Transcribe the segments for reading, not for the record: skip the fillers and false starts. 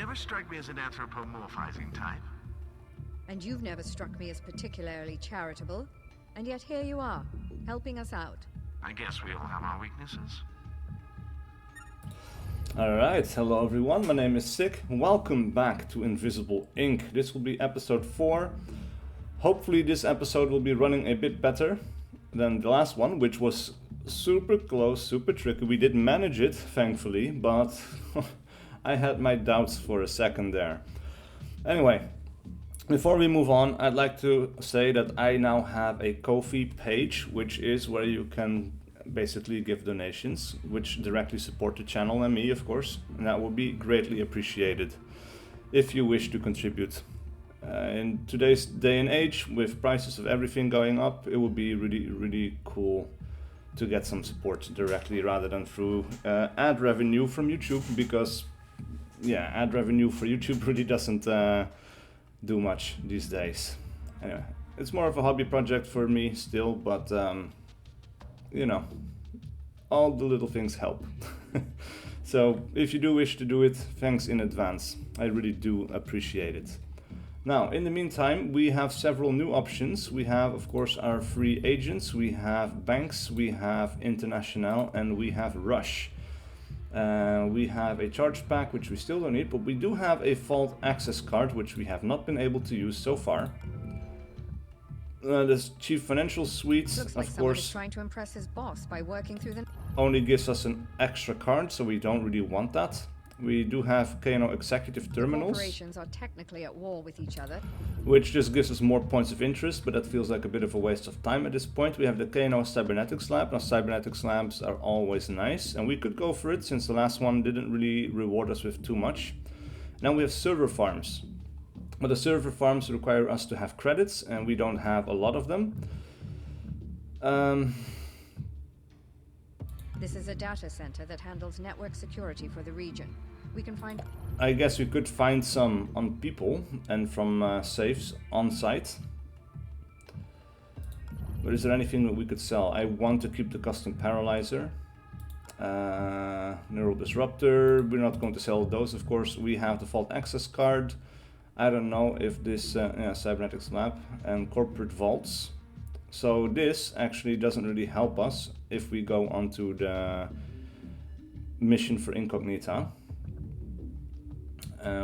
never struck me as an anthropomorphizing type. And you've never struck me as particularly charitable. And yet here you are, helping us out. I guess we all have our weaknesses. Alright, hello everyone, my name is SiC. Welcome back to Invisible Ink. This will be episode 4. Hopefully this episode will be running a bit better than the last one, which was super close, super tricky. We did manage it, thankfully, but I had my doubts for a second there. Anyway, before we move on, I'd like to say that I now have a Ko-fi page, which is where you can basically give donations, which directly support the channel and me, of course, and that would be greatly appreciated if you wish to contribute. In today's day and age, with prices of everything going up, it would be really cool to get some support directly rather than through ad revenue from YouTube, because yeah, ad revenue for YouTube really doesn't do much these days. Anyway, it's more of a hobby project for me still, but you know, all the little things help. So if you do wish to do it, thanks in advance. I really do appreciate it. Now, in the meantime, we have several new options. We have, of course, our free agents, we have banks, we have International, and we have Rush. We have a charge pack, which we still don't need, but we do have a vault access card, which we have not been able to use so far. This Chief Financial Suite, Looks like of someone is course, trying to impress his boss by working through the... only gives us an extra card, so we don't really want that. We do have Kano Executive Terminals, Corporations are technically at war with each other. which just gives us more points of interest, but that feels like a bit of a waste of time at this point. We have the Kano Cybernetics Lab. Now, Cybernetics Labs are always nice, and we could go for it since the last one didn't really reward us with too much. Now we have server farms. But the server farms require us to have credits, and we don't have a lot of them. This is a data center that handles network security for the region. We can find... I guess we could find some on people and from safes on site. But is there anything that we could sell? I want to keep the custom paralyzer. Neural disruptor, we're not going to sell those, of course. We have the vault access card. I don't know if this Cybernetics Lab and corporate vaults. So this actually doesn't really help us if we go onto the mission for Incognita.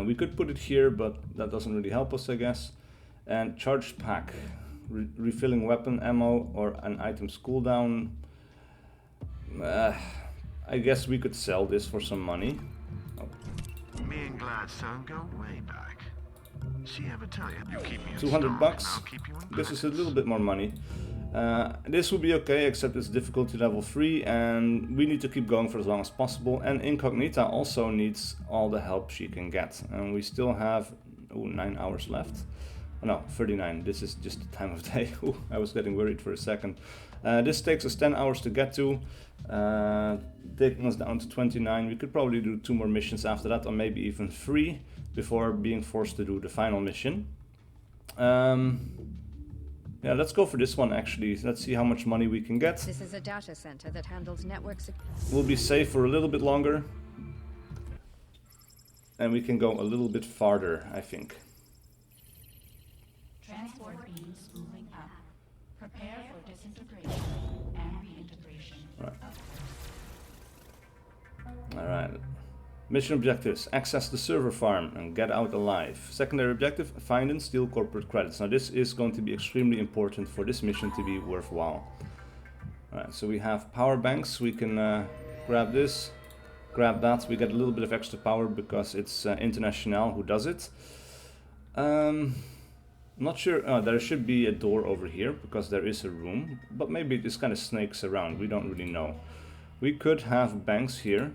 We could put it here, but that doesn't really help us, I guess. And charge pack, refilling weapon ammo or an item's cooldown. I guess we could sell this for some money. Oh. Me and Gladstone go way back. She ever tell you, you keep me in 200 stock, bucks. and I'll keep you in This is a practice. little bit more money. This will be okay, except it's difficulty level 3, and we need to keep going for as long as possible. And Incognita also needs all the help she can get, and we still have 9 hours left. Oh, no, 39. This is just the time of day. Ooh, I was getting worried for a second. This takes us 10 hours to get to, taking us down to 29. We could probably do 2 more missions after that, or maybe even 3, before being forced to do the final mission. Yeah, let's go for this one actually. Let's see how much money we can get. This is a data center that handles network security. We'll be safe for a little bit longer. And we can go a little bit farther, I think. Transport beams moving up. Prepare for disintegration and reintegration. Right. Alright. Mission objectives: access the server farm and get out alive. Secondary objective: find and steal corporate credits. Now this is going to be extremely important for this mission to be worthwhile. Alright, so we have power banks. We can grab this, grab that. We get a little bit of extra power because it's International who does it. Not sure. There should be a door over here because there is a room, but maybe it just kind of snakes around. We don't really know. We could have banks here.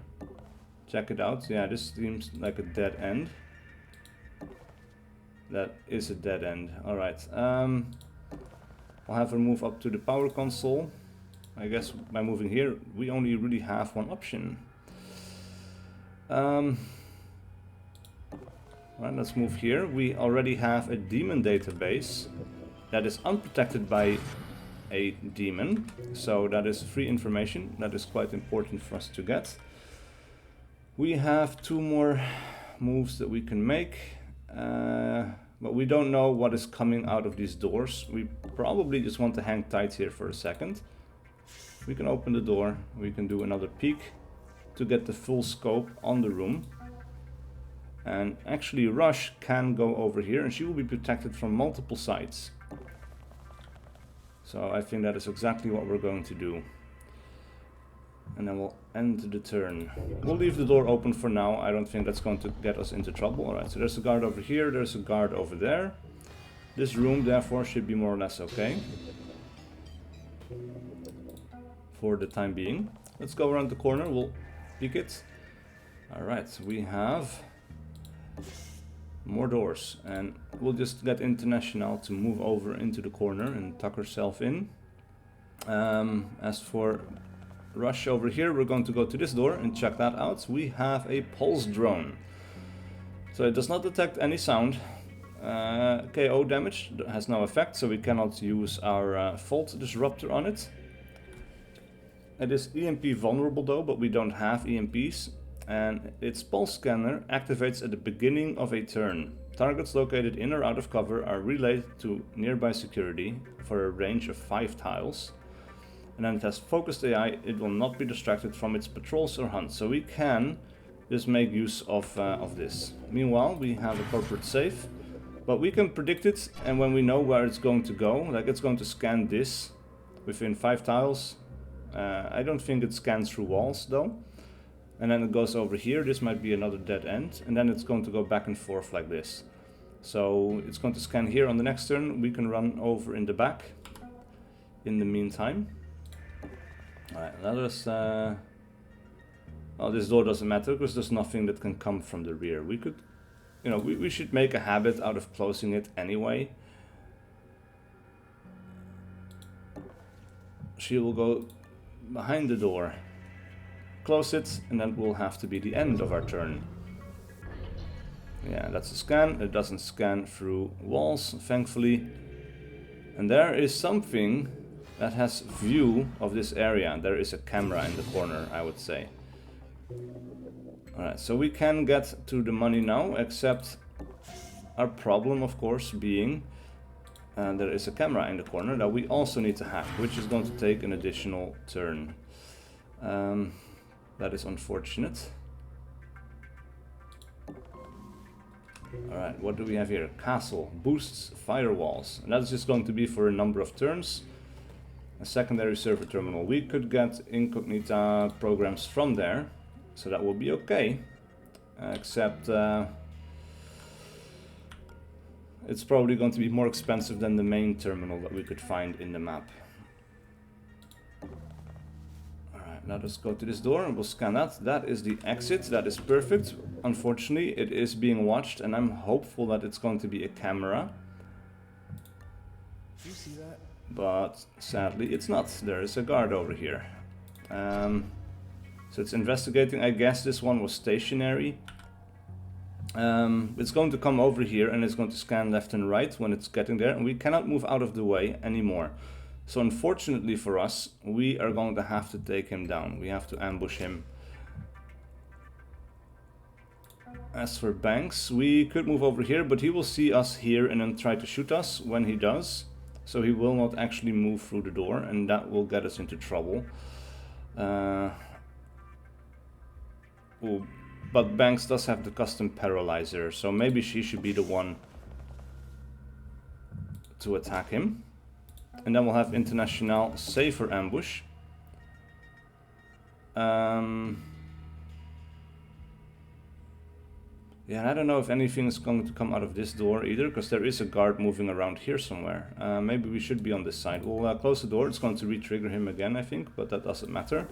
Check it out. Yeah, this seems like a dead end. That is a dead end. Alright. I'll have her move up to the power console. I guess by moving here, we only really have one option. Alright, let's move here. We already have a demon database that is unprotected by a demon. So that is free information. That is quite important for us to get. We have 2 more moves that we can make. But we don't know what is coming out of these doors. We probably just want to hang tight here for a second. We can open the door. We can do another peek to get the full scope on the room. And actually Rush can go over here and she will be protected from multiple sides. So I think that is exactly what we're going to do. And then we'll end the turn. We'll leave the door open for now. I don't think that's going to get us into trouble. Alright, so there's a guard over here, there's a guard over there. This room therefore should be more or less okay. For the time being. Let's go around the corner, we'll peek it. Alright, so we have more doors. And we'll just get International to move over into the corner and tuck herself in. As for Rush over here, we're going to go to this door and check that out. We have a pulse drone. So it does not detect any sound. KO damage has no effect, so we cannot use our fault disruptor on it. It is EMP vulnerable though, but we don't have EMPs. And its pulse scanner activates at the beginning of a turn. Targets located in or out of cover are relayed to nearby security for a range of 5 tiles. And then it has focused AI, it will not be distracted from its patrols or hunts. So we can just make use of this. Meanwhile, we have a corporate safe, but we can predict it, and when we know where it's going to go, like it's going to scan this within 5 tiles. I don't think it scans through walls though. And then it goes over here, this might be another dead end, and then it's going to go back and forth like this. So it's going to scan here on the next turn, we can run over in the back in the meantime. Alright, now there's... well, this door doesn't matter because there's nothing that can come from the rear. We could... You know, we should make a habit out of closing it anyway. She will go behind the door. Close it, and that will have to be the end of our turn. Yeah, that's a scan. It doesn't scan through walls, thankfully. And there is something that has view of this area. There is a camera in the corner, I would say. Alright, so we can get to the money now, except our problem, of course, being there is a camera in the corner that we also need to hack, which is going to take an additional turn. That is unfortunate. Alright, what do we have here? Castle boosts firewalls, and that's just going to be for a number of turns. A secondary server terminal. We could get Incognita programs from there, so that will be okay. Except it's probably going to be more expensive than the main terminal that we could find in the map. Alright, now let's go to this door and we'll scan that. That is the exit. That is perfect. Unfortunately, it is being watched, and I'm hopeful that it's going to be a camera. Do you see that? But sadly it's not. There is a guard over here. So it's investigating. I guess this one was stationary. It's going to come over here and it's going to scan left and right when it's getting there, and we cannot move out of the way anymore. So unfortunately for us, we are going to have to take him down. We have to ambush him. As for Banks, we could move over here, but he will see us here and then try to shoot us when he does. So he will not actually move through the door, and that will get us into trouble. Ooh, but Banks does have the custom paralyzer, so maybe she should be the one to attack him. And then we'll have International safer ambush. Yeah, I don't know if anything is going to come out of this door either, because there is a guard moving around here somewhere. Maybe we should be on this side. We'll close the door. It's going to re-trigger him again, I think, but that doesn't matter.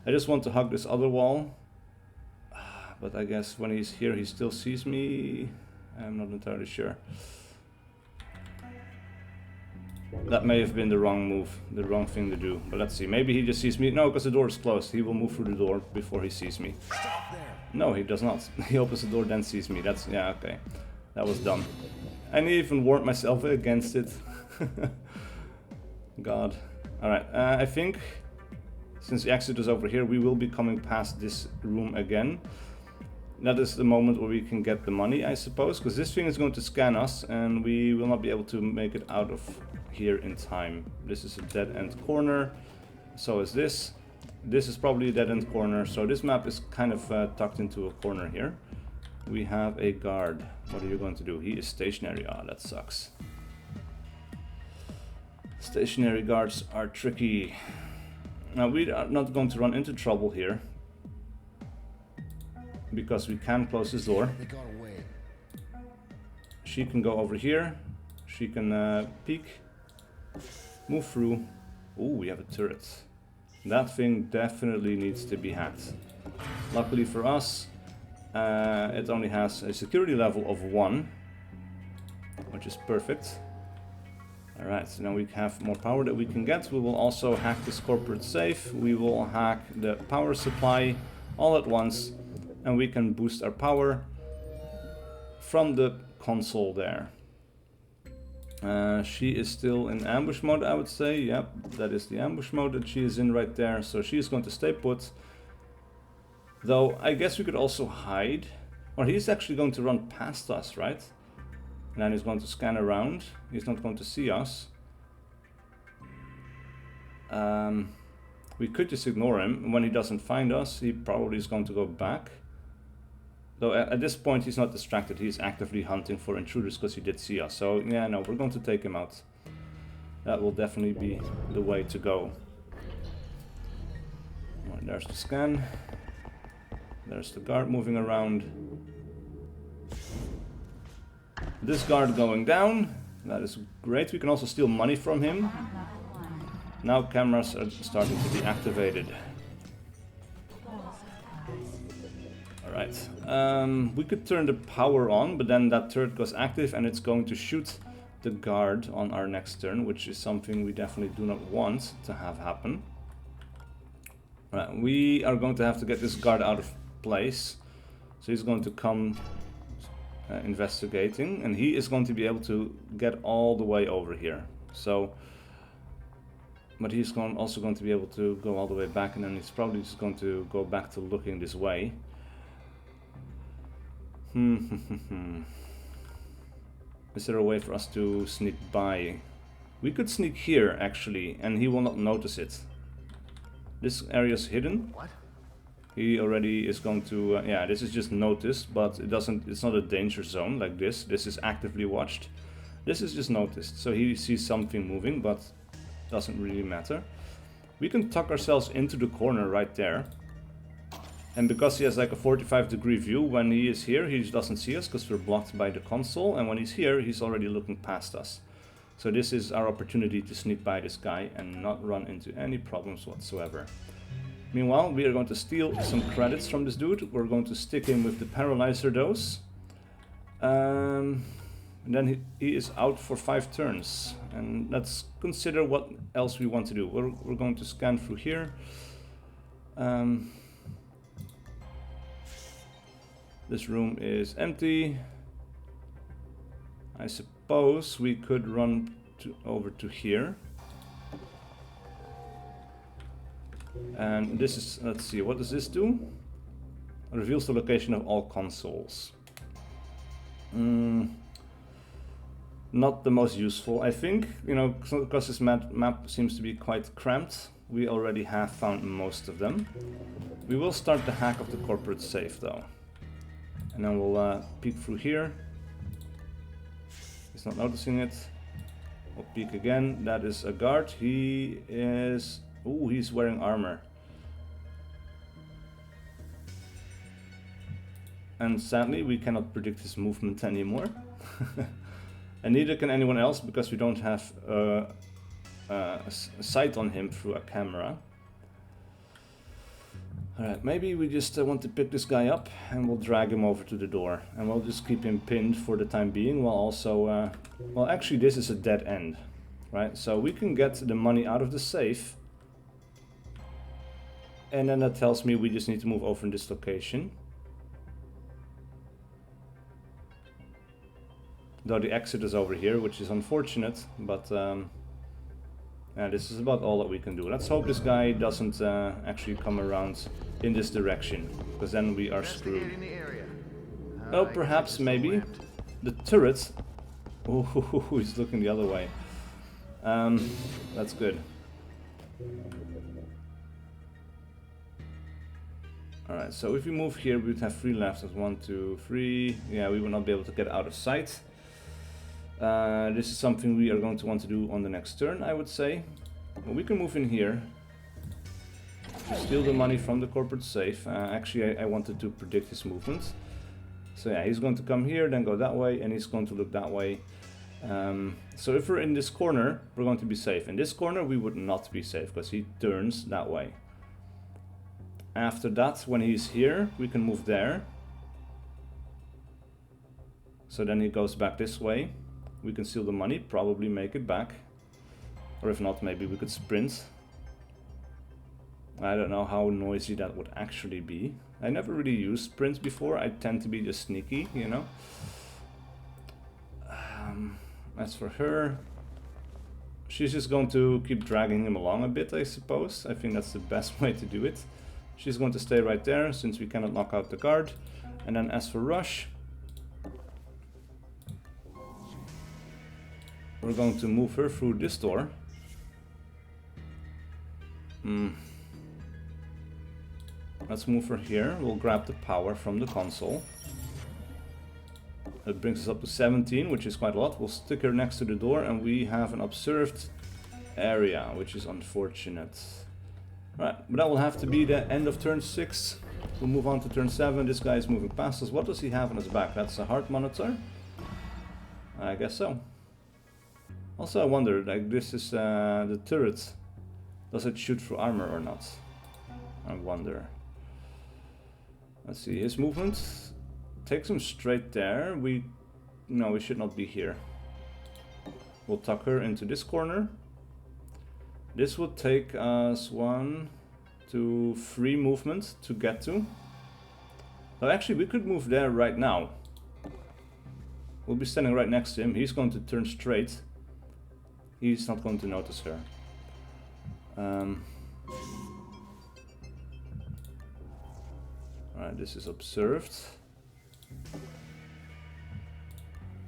I just want to hug this other wall. But I guess when he's here, he still sees me. I'm not entirely sure. That may have been the wrong move, the wrong thing to do. But let's see. Maybe he just sees me. No, because the door is closed. He will move through the door before he sees me. Stop there. No, he does not. He opens the door, then sees me. That's, yeah, okay. That was dumb. I even warned myself against it. God. Alright, I think since the exit is over here, we will be coming past this room again. that is the moment where we can get the money, I suppose, because this thing is going to scan us and we will not be able to make it out of here in time. This is a dead-end corner, so is this. This is probably a dead-end corner, so this map is kind of tucked into a corner here. We have a guard. What are you going to do? He is stationary. Ah, that sucks. Stationary guards are tricky. Now, we are not going to run into trouble here, because we can close this door. They got away. She can go over here. She can peek. Move through. Oh, we have a turret. That thing definitely needs to be hacked. Luckily for us, it only has a security level of 1, which is perfect. Alright, so now we have more power that we can get. We will also hack this corporate safe. We will hack the power supply all at once. And we can boost our power from the console there. She is still in ambush mode, I would say. Yep, that is the ambush mode that she is in right there. So she is going to stay put. Though, I guess we could also hide. Or he's actually going to run past us, right? And then he's going to scan around. He's not going to see us. We could just ignore him. When he doesn't find us, he probably is going to go back. Though at this point he's not distracted, he's actively hunting for intruders because he did see us. So yeah, no, we're going to take him out. That will definitely be the way to go. Right, there's the scan. There's the guard moving around. This guard going down. That is great. We can also steal money from him. Now cameras are starting to be activated. Alright, we could turn the power on, but then that turret goes active and it's going to shoot the guard on our next turn, which is something we definitely do not want to have happen. Alright, we are going to have to get this guard out of place. So he's going to come investigating, and he is going to be able to get all the way over here. So, but he's also going to be able to go all the way back, and then he's probably just going to go back to looking this way. Is there a way for us to sneak by? We could sneak here actually, and he will not notice it. This area is hidden. What? He already is going to, yeah, this is just noticed, but it's not a danger zone like this. This is actively watched. This is just noticed, so he sees something moving, but doesn't really matter. We can tuck ourselves into the corner right there. And because he has like a 45-degree view, when he is here, he doesn't see us because we're blocked by the console. And when he's here, he's already looking past us. So this is our opportunity to sneak by this guy and not run into any problems whatsoever. Meanwhile, we are going to steal some credits from this dude. We're going to stick him with the paralyzer dose. And then he is out for 5 turns. And let's consider what else we want to do. We're going to scan through here. This room is empty. I suppose we could run over to here. And this is, let's see, what does this do? It reveals the location of all consoles. Not the most useful, I think. You know, because this map seems to be quite cramped. We already have found most of them. We will start the hack of the corporate safe though. And then we'll peek through here. He's not noticing it. We'll peek again. That is a guard. He is... Ooh, he's wearing armor. And sadly, we cannot predict his movement anymore. And neither can anyone else, because we don't have a sight on him through a camera. Alright, maybe we just want to pick this guy up and we'll drag him over to the door. And we'll just keep him pinned for the time being, while also... well, actually this is a dead end, right? So we can get the money out of the safe. And then that tells me we just need to move over in this location. Though the exit is over here, which is unfortunate, but yeah, this is about all that we can do. Let's hope this guy doesn't actually come around in this direction, because then we are screwed. Investigating the area. Oh, I guess perhaps, it's all maybe. empty. The turret. Oh, he's looking the other way. That's good. Alright, so if we move here, we would have 3 left. That's 1, 2, 3. Yeah, we will not be able to get out of sight. This is something we are going to want to do on the next turn, I would say. Well, we can move in here. Steal the money from the corporate safe. Actually, I wanted to predict his movement. So yeah, he's going to come here, then go that way, and he's going to look that way. So if we're in this corner, we're going to be safe. In this corner, we would not be safe, because he turns that way. After that, when he's here, we can move there. So then he goes back this way. We can steal the money, probably make it back. Or if not, maybe we could sprint. I don't know how noisy that would actually be. I never really used sprints before. I tend to be just sneaky, you know. As for her, she's just going to keep dragging him along a bit, I suppose. I think that's the best way to do it. She's going to stay right there, since we cannot knock out the guard. And then as for Rush, we're going to move her through this door. Let's move her here. We'll grab the power from the console. That brings us up to 17, which is quite a lot. We'll stick her next to the door, and we have an observed area, which is unfortunate. Right, but that will have to be the end of turn 6. We'll move on to turn 7. This guy is moving past us. What does he have on his back? That's a heart monitor? I guess so. Also, I wonder, like, this is the turret. Does it shoot through armor or not? I wonder. Let's see, his movement takes him straight there. No, we should not be here. We'll tuck her into this corner. This will take us 1, 2, 3 movements to get to. So actually, we could move there right now. We'll be standing right next to him. He's going to turn straight. He's not going to notice her. Alright, this is observed.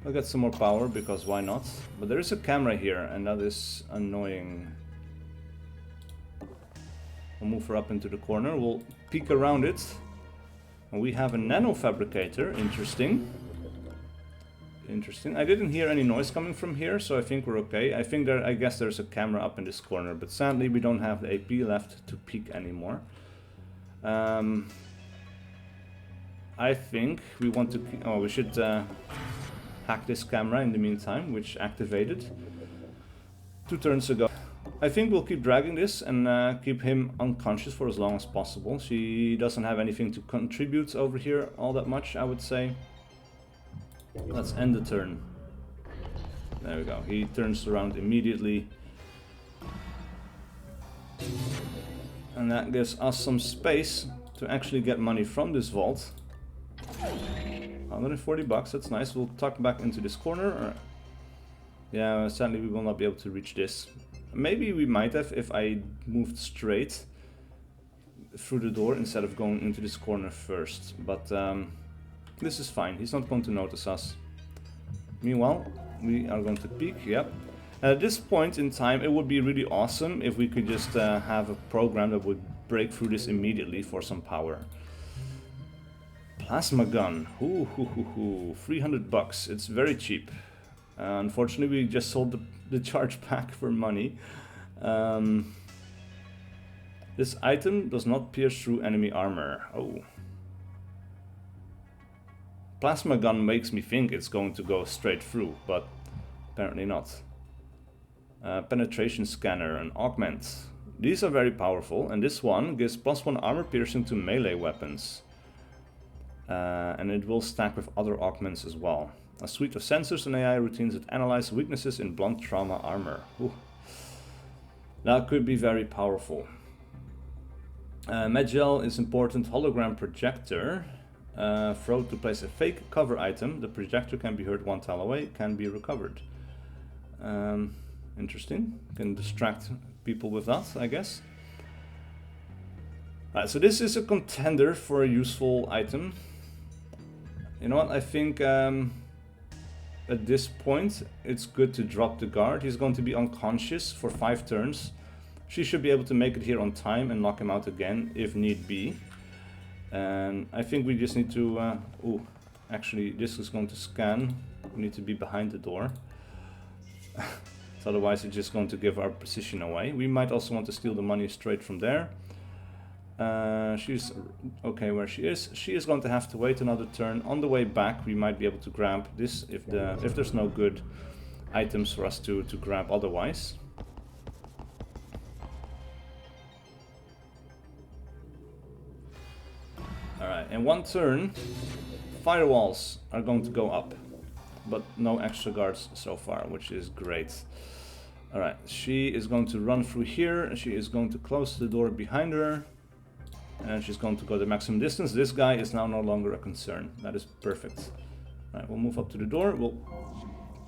I'll get some more power, because why not? But there is a camera here, and that is annoying. We'll move her up into the corner. We'll peek around it. And we have a nano fabricator. Interesting. Interesting. I didn't hear any noise coming from here, so I think we're okay. I guess there's a camera up in this corner, but sadly we don't have the AP left to peek anymore. I think we want to... Oh, we should hack this camera in the meantime, which activated 2 turns ago. I think we'll keep dragging this and keep him unconscious for as long as possible. She doesn't have anything to contribute over here all that much, I would say. Let's end the turn. There we go. He turns around immediately. And that gives us some space to actually get money from this vault. 140 bucks, that's nice. We'll tuck back into this corner. Yeah, sadly we will not be able to reach this. Maybe we might have if I moved straight through the door instead of going into this corner first. But this is fine, he's not going to notice us. Meanwhile, we are going to peek, yep. At this point in time, it would be really awesome if we could just have a program that would break through this immediately for some power. Plasma gun, 300 bucks, it's very cheap. Unfortunately, we just sold the charge pack for money. This item does not pierce through enemy armor. Oh. Plasma gun makes me think it's going to go straight through, but apparently not. Penetration scanner and augment. These are very powerful, and this one gives +1 armor piercing to melee weapons. And it will stack with other augments as well. A suite of sensors and AI routines that analyze weaknesses in blunt trauma armor. Ooh. That could be very powerful. Medgel is important hologram projector. Throw to place a fake cover item. The projector can be heard 1 tile away, can be recovered. Interesting. Can distract people with that, I guess. Right, so this is a contender for a useful item. You know what? I think at this point it's good to drop the guard. He's going to be unconscious for 5 turns. She should be able to make it here on time and knock him out again if need be. And I think we just need to... actually, this is going to scan. We need to be behind the door. So otherwise it's just going to give our position away. We might also want to steal the money straight from there. She's okay where she is. She is going to have to wait another turn. On the way back we might be able to grab this if there's no good items for us to grab otherwise. Alright, in one turn firewalls are going to go up, but no extra guards so far, which is great. Alright, she is going to run through here, and she is going to close the door behind her, and she's going to go the maximum distance. This guy is now no longer a concern. That is perfect. Alright, we'll move up to the door.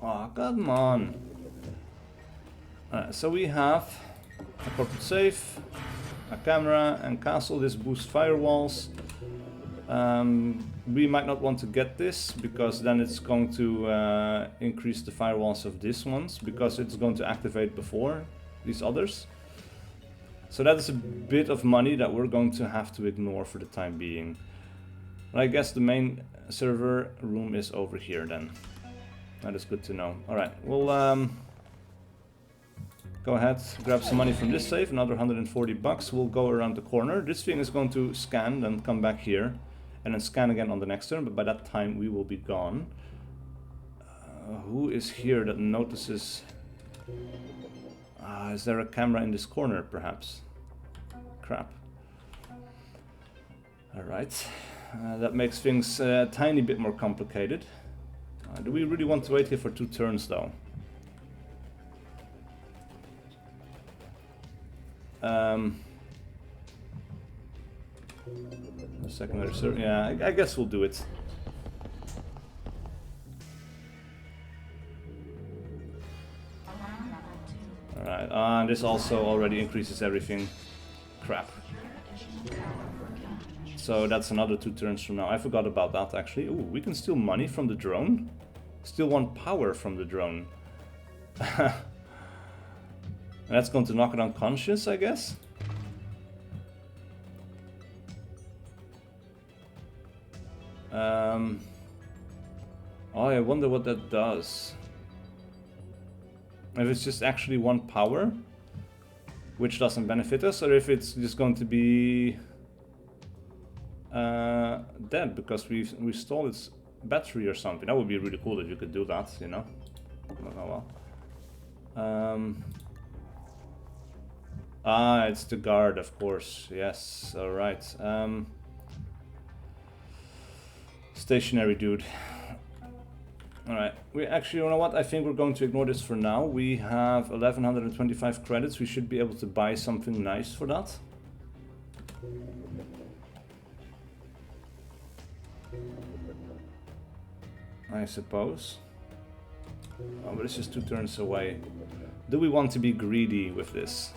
Oh, come on. Alright, so we have a corporate safe, a camera, and castle. This boosts firewalls. We might not want to get this, because then it's going to increase the firewalls of these ones, because it's going to activate before these others. So that is a bit of money that we're going to have to ignore for the time being. But I guess the main server room is over here then. That is good to know. Alright, we'll go ahead, grab some money from this safe, another 140 bucks. We'll go around the corner. This thing is going to scan, then come back here. And then scan again on the next turn, but by that time we will be gone. Who is here that notices... is there a camera in this corner, perhaps? Crap. Alright. That makes things a tiny bit more complicated. Do we really want to wait here for 2 turns, though? A secondary server. Yeah, I guess we'll do it. Alright, this also already increases everything. Crap. So that's another 2 turns from now. I forgot about that, actually. Ooh, we can steal money from the drone. Still want power from the drone. That's going to knock it unconscious, I guess. Oh, I wonder what that does. If it's just actually 1 power, which doesn't benefit us, or if it's just going to be dead because we stole its battery or something. That would be really cool if you could do that, you know. Oh well. It's the guard, of course. Yes, alright. Stationary dude. Alright, we actually, you know what, I think we're going to ignore this for now. We have 1125 credits. We should be able to buy something nice for that. I suppose. Oh, but it's just 2 turns away. Do we want to be greedy with this?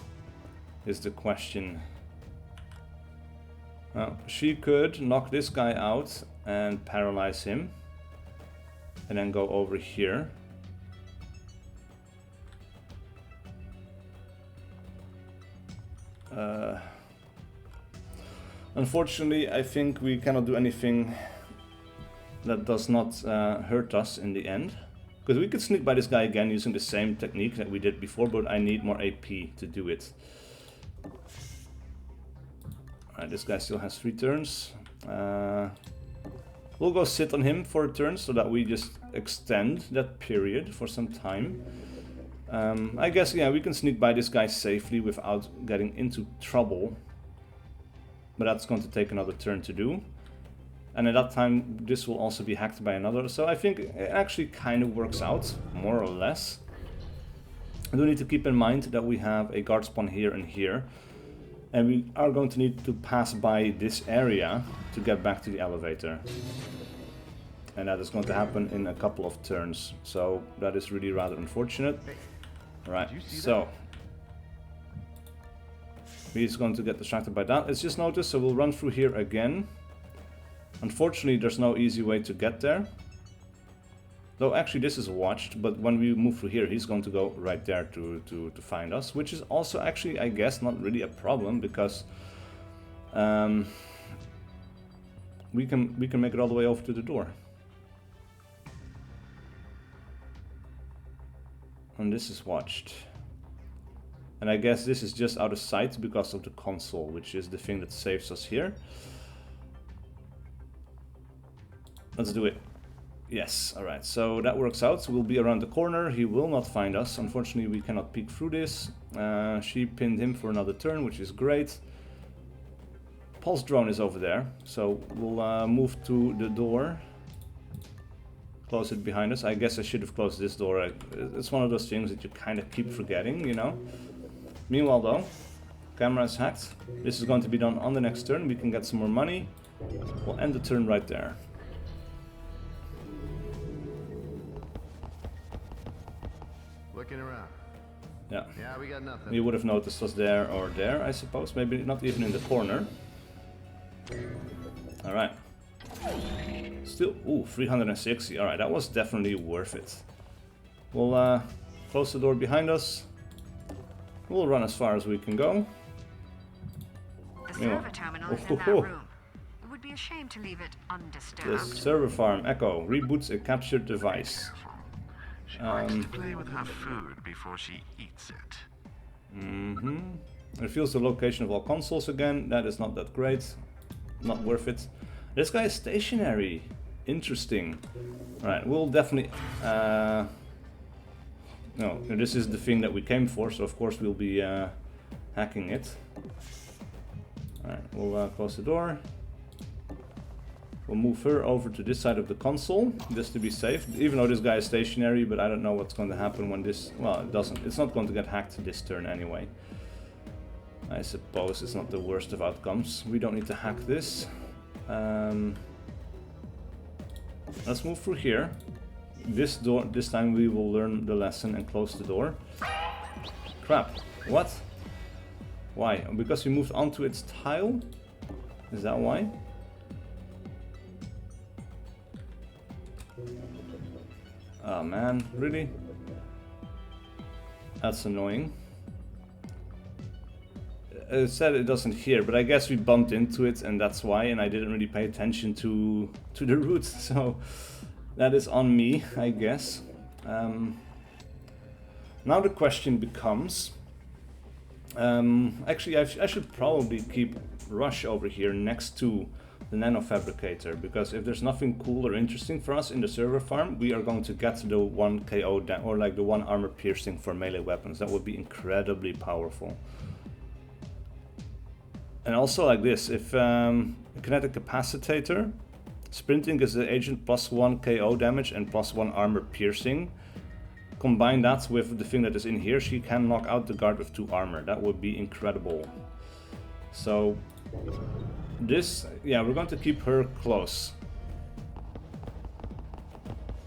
Is the question. She could knock this guy out and paralyze him. And then go over here. Unfortunately, I think we cannot do anything that does not hurt us in the end. Because we could sneak by this guy again using the same technique that we did before, but I need more AP to do it. Alright, this guy still has 3 turns. We'll go sit on him for a turn so that we just extend that period for some time. I guess, yeah, we can sneak by this guy safely without getting into trouble. But that's going to take another turn to do. And at that time, this will also be hacked by another. So I think it actually kind of works out, more or less. I do need to keep in mind that we have a guard spawn here and here. And we are going to need to pass by this area to get back to the elevator. And that is going to happen in a couple of turns. So that is really rather unfortunate. Right, so he's going to get distracted by that. It's just noticed, so we'll run through here again. Unfortunately, there's no easy way to get there. Though actually this is watched, but when we move through here, he's going to go right there to find us, which is also actually, I guess, not really a problem, because we can make it all the way over to the door. And this is watched. And I guess this is just out of sight because of the console, which is the thing that saves us here. Let's do it. Yes, alright, so that works out. So we'll be around the corner. He will not find us. Unfortunately, we cannot peek through this. She pinned him for another turn, which is great. Pulse drone is over there, so we'll move to the door. Close it behind us. I guess I should have closed this door. It's one of those things that you kind of keep forgetting, you know. Meanwhile though, camera is hacked. This is going to be done on the next turn. We can get some more money. We'll end the turn right there. Looking around. Yeah. Yeah, we got nothing. We would have noticed us there or there, I suppose. Maybe not even in the corner. Alright. Still, ooh, 360. Alright, that was definitely worth it. We'll close the door behind us. We'll run as far as we can go. The server terminal is in that room. It would be a shame to leave it undisturbed. The server farm, Echo, reboots a captured device. She likes to play with her food before she eats it. Reveals the location of all consoles again. That is not that great. Not worth it. This guy is stationary. Interesting. Alright, we'll definitely... no, this is the thing that we came for, so of course we'll be hacking it. Alright, we'll close the door. We'll move her over to this side of the console, just to be safe. Even though this guy is stationary, but I don't know what's going to happen when this... Well, it doesn't. It's not going to get hacked this turn anyway. I suppose it's not the worst of outcomes. We don't need to hack this. Let's move through here. This door, this time we will learn the lesson and close the door. Crap. What? Why? Because we moved onto its tile? Is that why? Oh man, really? That's annoying. It said it doesn't hear, but I guess we bumped into it and that's why, and I didn't really pay attention to the route, so that is on me, I guess. Now the question becomes... actually, I should probably keep Rush over here next to the nanofabricator, because if there's nothing cool or interesting for us in the server farm, we are going to get the 1 KO or like the 1 armor piercing for melee weapons. That would be incredibly powerful. And also like this, if kinetic capacitator, sprinting is the agent plus 1 KO damage and plus 1 armor piercing. Combine that with the thing that is in here, she can knock out the guard with 2 armor. That would be incredible. So this, yeah, we're going to keep her close.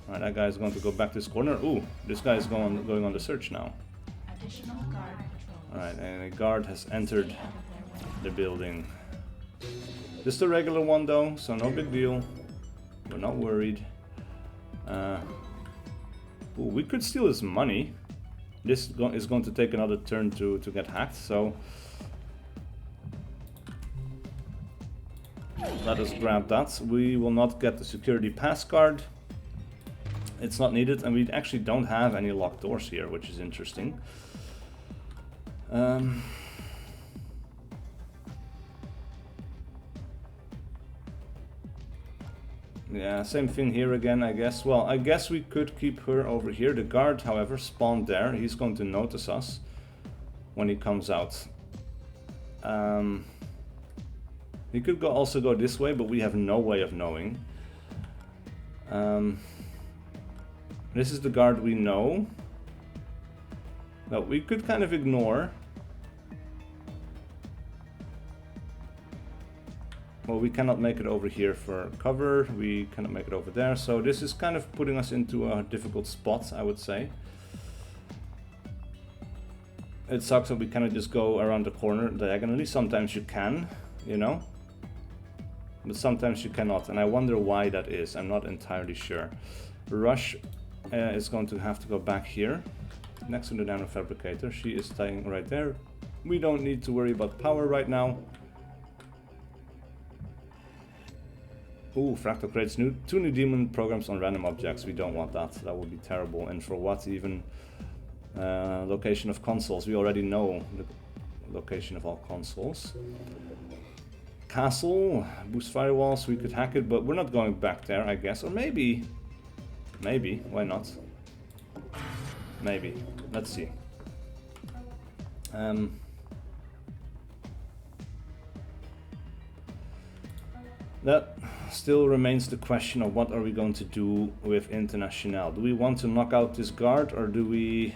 Alright, that guy's going to go back to this corner. Ooh, this guy is going on the search now. Additional guard patrols. Alright, and a guard has entered the building. Just a regular one though, so no big deal. We're not worried. Ooh, we could steal his money. This is going to take another turn to get hacked, so let us grab that. We will not get the security pass card. It's not needed, and we actually don't have any locked doors here, which is interesting. Yeah, same thing here again, I guess. Well, I guess we could keep her over here. The guard, however, spawned there. He's going to notice us when he comes out. He could also go this way, but we have no way of knowing. This is the guard we know. That we could kind of ignore. Well, we cannot make it over here for cover, we cannot make it over there, so this is kind of putting us into a difficult spot, I would say. It sucks that we cannot just go around the corner diagonally. Sometimes you can, you know. but sometimes you cannot, and I wonder why that is. I'm not entirely sure. Rush is going to have to go back here, next to the nanofabricator. She is staying right there. We don't need to worry about power right now. Ooh, Fractal creates two new demon programs on random objects. We don't want that. That would be terrible. And for what even? Location of consoles. We already know the location of all consoles. Castle, boost firewalls. We could hack it, but we're not going back there, I guess. Or maybe. Maybe. Why not? Maybe. Let's see. That still remains the question of what are we going to do with International. Do we want to knock out this guard, or do we...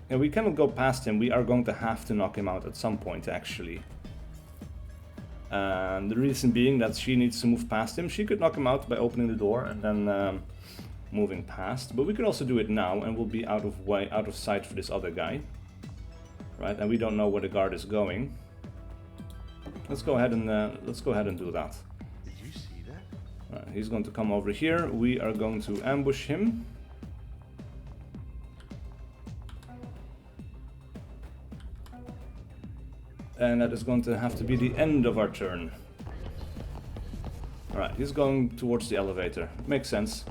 Yeah, we cannot go past him. We are going to have to knock him out at some point, actually. The reason being that she needs to move past him. She could knock him out by opening the door and then moving past. But we could also do it now, and we'll be out of sight for this other guy. Right, and we don't know where the guard is going. Let's go ahead and do that. Did you see that? Right, he's going to come over here. We are going to ambush him. And that is going to have to be the end of our turn. Alright, he's going towards the elevator. Makes sense,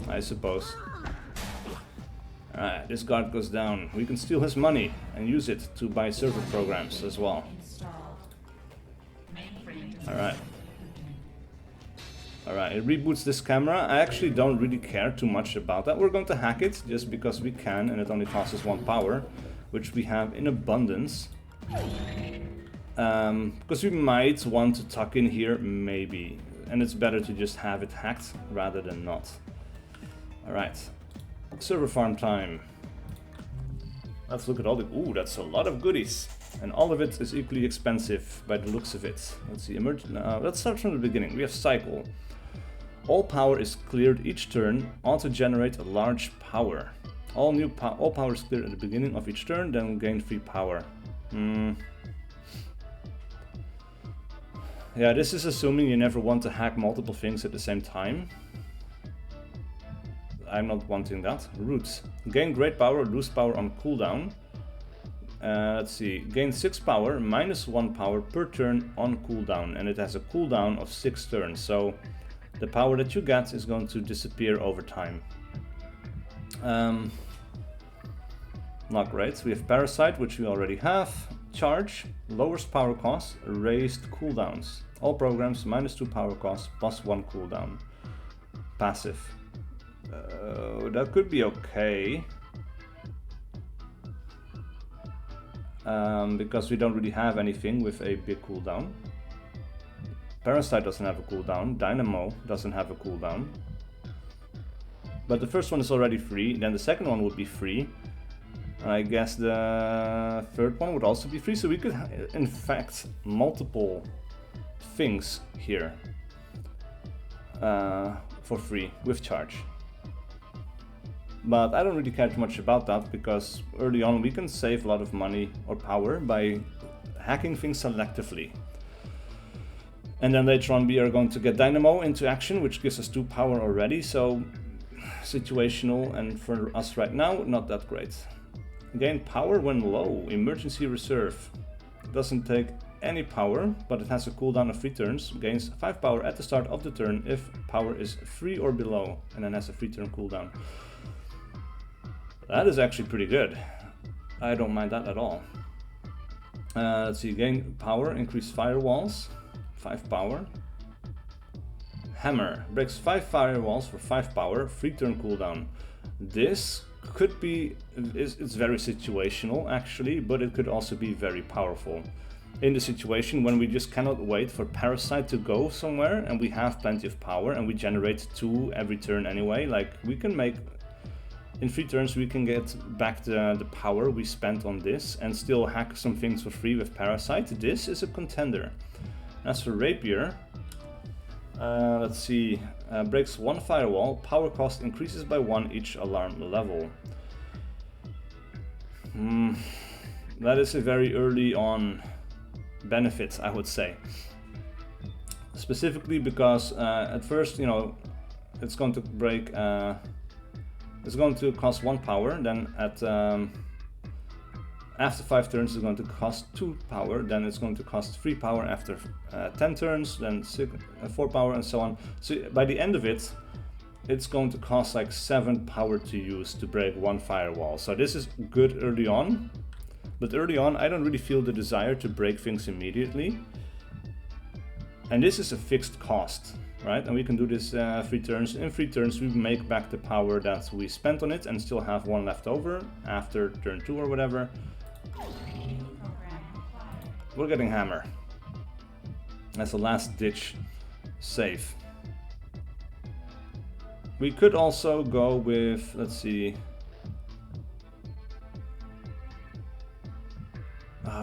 I suppose. Alright, this guard goes down. We can steal his money and use it to buy server programs as well. Alright. Alright, it reboots this camera. I actually don't really care too much about that. We're going to hack it just because we can, and it only costs us 1 power, which we have in abundance. Because we might want to tuck in here, maybe. And it's better to just have it hacked rather than not. Alright. Server farm time. Let's look at all the... Ooh, that's a lot of goodies. And all of it is equally expensive by the looks of it. Let's see, let's start from the beginning. We have cycle. All power is cleared each turn. Auto-generate a large power. All power is cleared at the beginning of each turn, then gain free power. Yeah, this is assuming you never want to hack multiple things at the same time. I'm not wanting that. Roots. Gain great power, lose power on cooldown. Let's see. Gain 6 power, minus 1 power per turn on cooldown. And it has a cooldown of 6 turns. So the power that you get is going to disappear over time. Not great. We have Parasite, which we already have. Charge. Lowers power cost. Raised cooldowns. All programs, minus 2 power cost, plus 1 cooldown. Passive. That could be okay. Because we don't really have anything with a big cooldown. Parasite doesn't have a cooldown. Dynamo doesn't have a cooldown. But the first one is already free. Then the second one would be free. I guess the third one would also be free. So we could, in fact, multiple things here for free with charge. But I don't really care too much about that, because early on we can save a lot of money or power by hacking things selectively. And then later on we are going to get Dynamo into action, which gives us 2 power already, so situational, and for us right now, not that great. Gain power when low, emergency reserve. Doesn't take any power, but it has a cooldown of 3 turns, gains 5 power at the start of the turn if power is 3 or below, and then has a 3 turn cooldown. That is actually pretty good. I don't mind that at all. Let's see, gain power, increase firewalls, 5 power. Hammer, breaks 5 firewalls for 5 power, 3 turn cooldown. This could be, it's very situational actually, but it could also be very powerful. In the situation when we just cannot wait for Parasite to go somewhere and we have plenty of power and we generate 2 every turn anyway, like we can make... In 3 turns we can get back the power we spent on this and still hack some things for free with Parasite. This is a contender. As for Rapier, let's see, breaks 1 firewall, power cost increases by 1 each alarm level. That is a very early on benefit, I would say. Specifically because at first, you know, it's going to break, it's going to cost 1 power, then at after 5 turns it's going to cost 2 power, then it's going to cost 3 power after 10 turns, then 4 power, and so on. So by the end of it, it's going to cost like 7 power to use to break 1 firewall. So this is good early on, but early on I don't really feel the desire to break things immediately. And this is a fixed cost, right? And we can do this 3 turns. In 3 turns we make back the power that we spent on it and still have 1 left over after turn 2 or whatever. We're getting hammer. That's a last ditch save. We could also go with, let's see.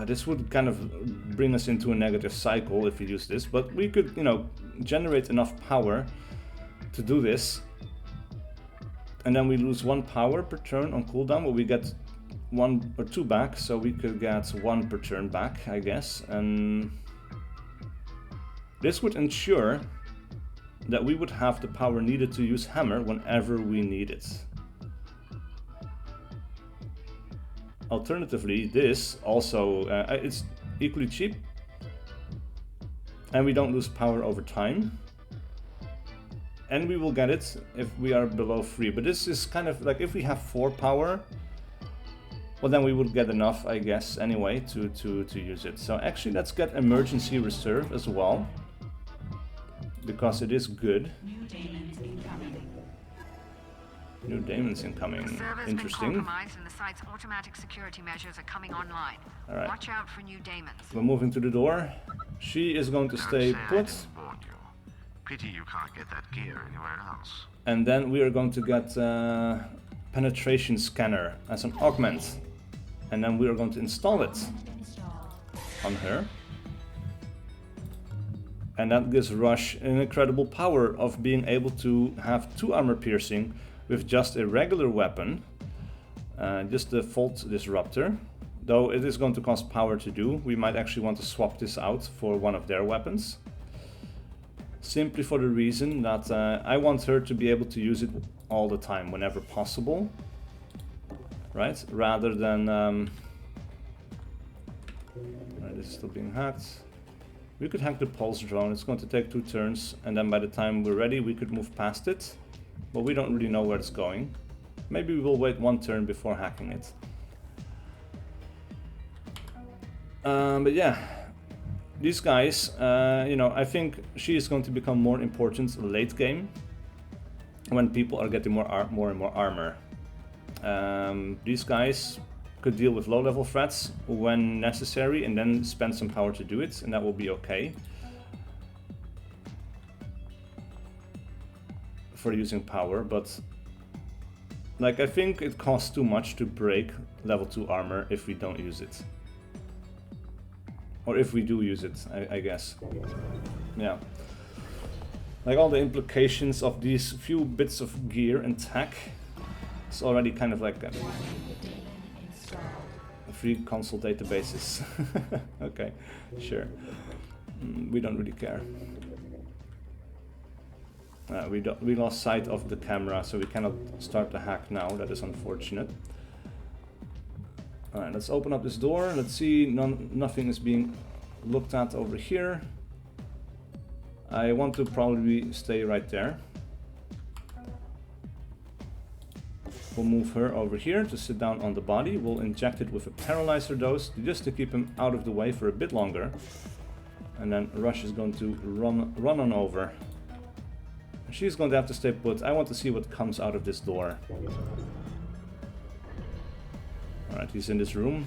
This would kind of bring us into a negative cycle if we use this, but we could, you know, generate enough power to do this. And then we lose 1 power per turn on cooldown, but we get 1 or 2 back, so we could get 1 per turn back, I guess. And this would ensure that we would have the power needed to use hammer whenever we need it. Alternatively, this also, it's equally cheap, and we don't lose power over time. And we will get it if we are below 3, but this is kind of like if we have 4 power, well then we would get enough, I guess, anyway, to use it. So actually let's get emergency reserve as well, because it is good. New daemons incoming. New daemons incoming. Server's Interesting. been compromised and the site's automatic security measures are coming online. All right. Watch out for new daemons. We're moving to the door. She is going to stay Don't say I put. didn't warn you. Pity you can't get that gear anywhere else. And then we are going to get penetration scanner as an augment. And then we are going to install it on her. And that gives Rush an incredible power of being able to have 2 armor piercing with just a regular weapon. Just the Fault Disruptor. Though it is going to cost power to do, we might actually want to swap this out for one of their weapons. Simply for the reason that I want her to be able to use it all the time, whenever possible. Right? Rather than... Right, this is still being hacked. We could hack the pulse drone, it's going to take 2 turns, and then by the time we're ready we could move past it. But we don't really know where it's going. Maybe we will wait 1 turn before hacking it. But yeah, these guys, you know, I think she is going to become more important late game, when people are getting more and more armor. These guys could deal with low-level threats when necessary and then spend some power to do it, and that will be okay. For using power, but like I think it costs too much to break level 2 armor if we don't use it. Or if we do use it, I guess. Yeah. Like all the implications of these few bits of gear and tech, it's already kind of like a free console databases. Okay, sure. We don't really care. We lost sight of the camera, so we cannot start the hack now. That is unfortunate. Alright, let's open up this door. Let's see, nothing is being looked at over here. I want to probably stay right there. We'll move her over here to sit down on the body. We'll inject it with a paralyzer dose just to keep him out of the way for a bit longer. And then Rush is going to run on over. She's going to have to stay put. I want to see what comes out of this door. Alright, he's in this room.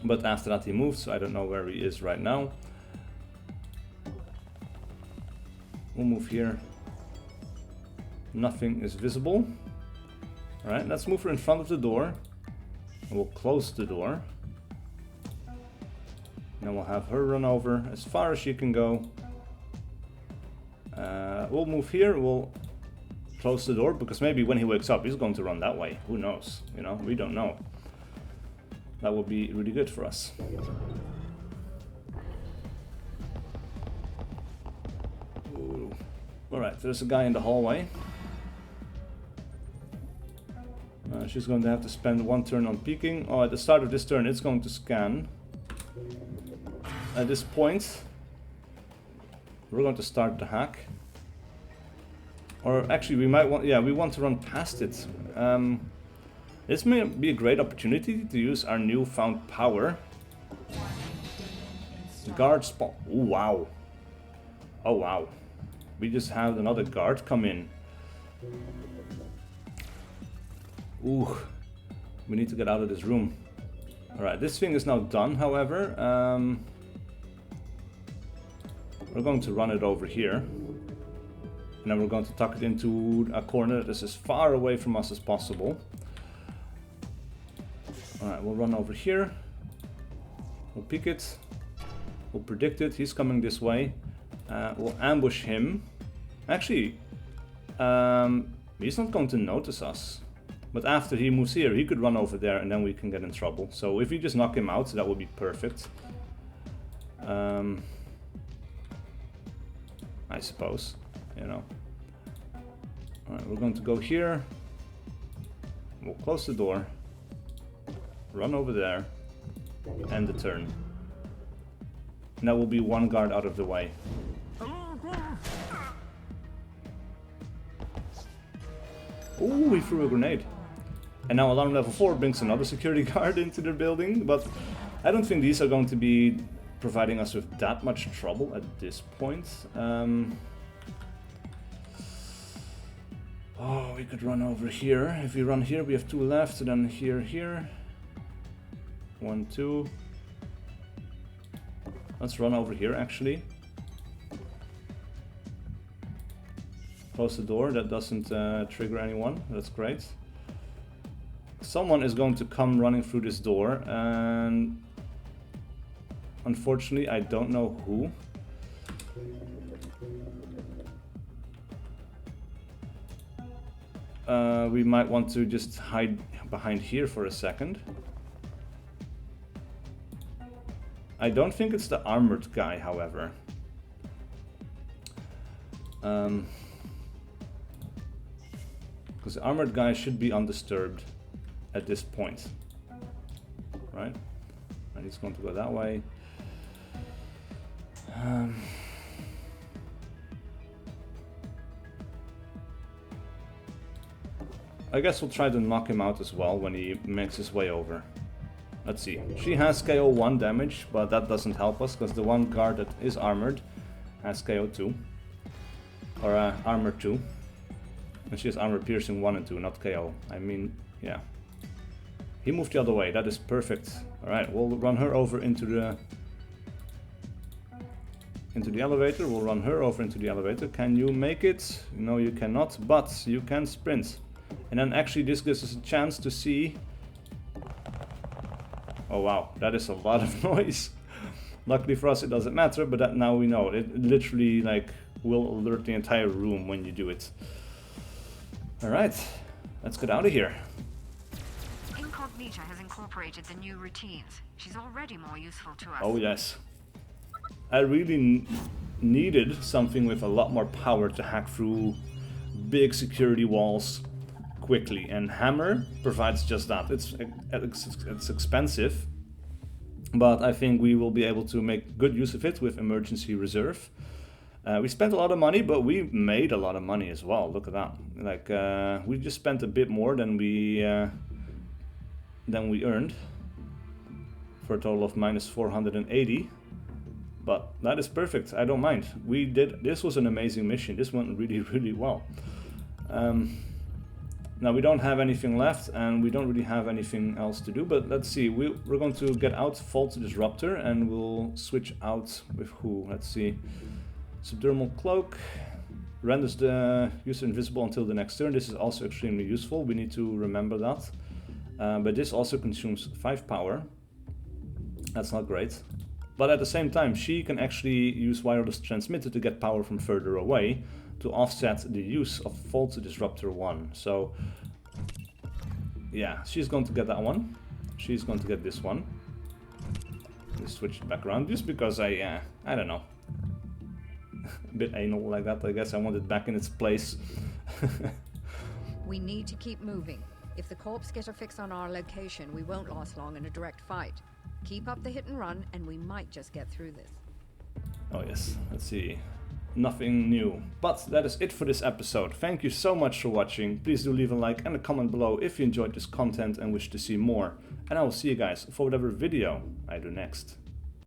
But after that he moved, so I don't know where he is right now. We'll move here. Nothing is visible. Alright, let's move her in front of the door. And we'll close the door. Then we'll have her run over as far as she can go. We'll move here, we'll close the door, because maybe when he wakes up he's going to run that way. Who knows? You know, we don't know. That would be really good for us. Alright, there's a guy in the hallway. She's going to have to spend one turn on peeking. Oh, at the start of this turn it's going to scan. At this point, we're going to start the hack. Or actually we might want, yeah, we want to run past it. This may be a great opportunity to use our newfound power. The guard spot. Oh wow. Oh wow. We just had another guard come in. Ooh. We need to get out of this room. Alright, this thing is now done, however. We're going to run it over here. And then we're going to tuck it into a corner that is as far away from us as possible. Alright, we'll run over here. We'll peek it. We'll predict it. He's coming this way. We'll ambush him. Actually, he's not going to notice us. But after he moves here, he could run over there and then we can get in trouble. So if we just knock him out, that would be perfect. I suppose, you know. Alright, we're going to go here. We'll close the door. Run over there. End the turn. And that will be one guard out of the way. Ooh, he threw a grenade. And now alarm level 4 brings another security guard into the building, but I don't think these are going to be providing us with that much trouble at this point. Oh, we could run over here. If we run here, we have 2 left, and then here. 1, 2. Let's run over here, actually. Close the door, that doesn't trigger anyone, that's great. Someone is going to come running through this door, and unfortunately I don't know who. We might want to just hide behind here for a second. I don't think it's the armored guy, however. Because the armored guy should be undisturbed at this point, right? And he's going to go that way. I guess we'll try to knock him out as well when he makes his way over. Let's see. She has KO 1 damage, but that doesn't help us because the one guard that is armored has KO 2. Or armor 2. And she has armor piercing 1 and 2, not KO. I mean, yeah. He moved the other way, that is perfect. Alright, we'll run her over into the elevator. We'll run her over into the elevator. Can you make it? No, you cannot, but you can sprint. And then actually this gives us a chance to see... Oh wow, that is a lot of noise. Luckily for us it doesn't matter, but that now we know. It literally like will alert the entire room when you do it. Alright, let's get out of here. Incognita has incorporated the new routines. She's already more useful to us. Oh yes. I really needed something with a lot more power to hack through big security walls quickly, and Hammer provides just that. It's expensive, but I think we will be able to make good use of it with emergency reserve. We spent a lot of money, but we made a lot of money as well. Look at that. Like we just spent a bit more than we earned, for a total of minus 480. But that is perfect. I don't mind. This was an amazing mission. This went really, really well. Now we don't have anything left, and we don't really have anything else to do, but let's see. We're going to get out Fault Disruptor, and we'll switch out with who? Let's see. Subdermal Cloak renders the user invisible until the next turn. This is also extremely useful. We need to remember that. But this also consumes 5 power. That's not great. But at the same time, she can actually use Wireless Transmitter to get power from further away, to offset the use of Fault Disruptor 1. So yeah, she's going to get that one. She's going to get this one. Let's switch it back around just because I don't know. a bit anal like that, I guess. I want it back in its place. We need to keep moving. If the corps get a fix on our location, we won't last long in a direct fight. Keep up the hit and run, and we might just get through this. Oh yes, let's see. Nothing new. But that is it for this episode. Thank you so much for watching. Please do leave a like and a comment below if you enjoyed this content and wish to see more. And I will see you guys for whatever video I do next.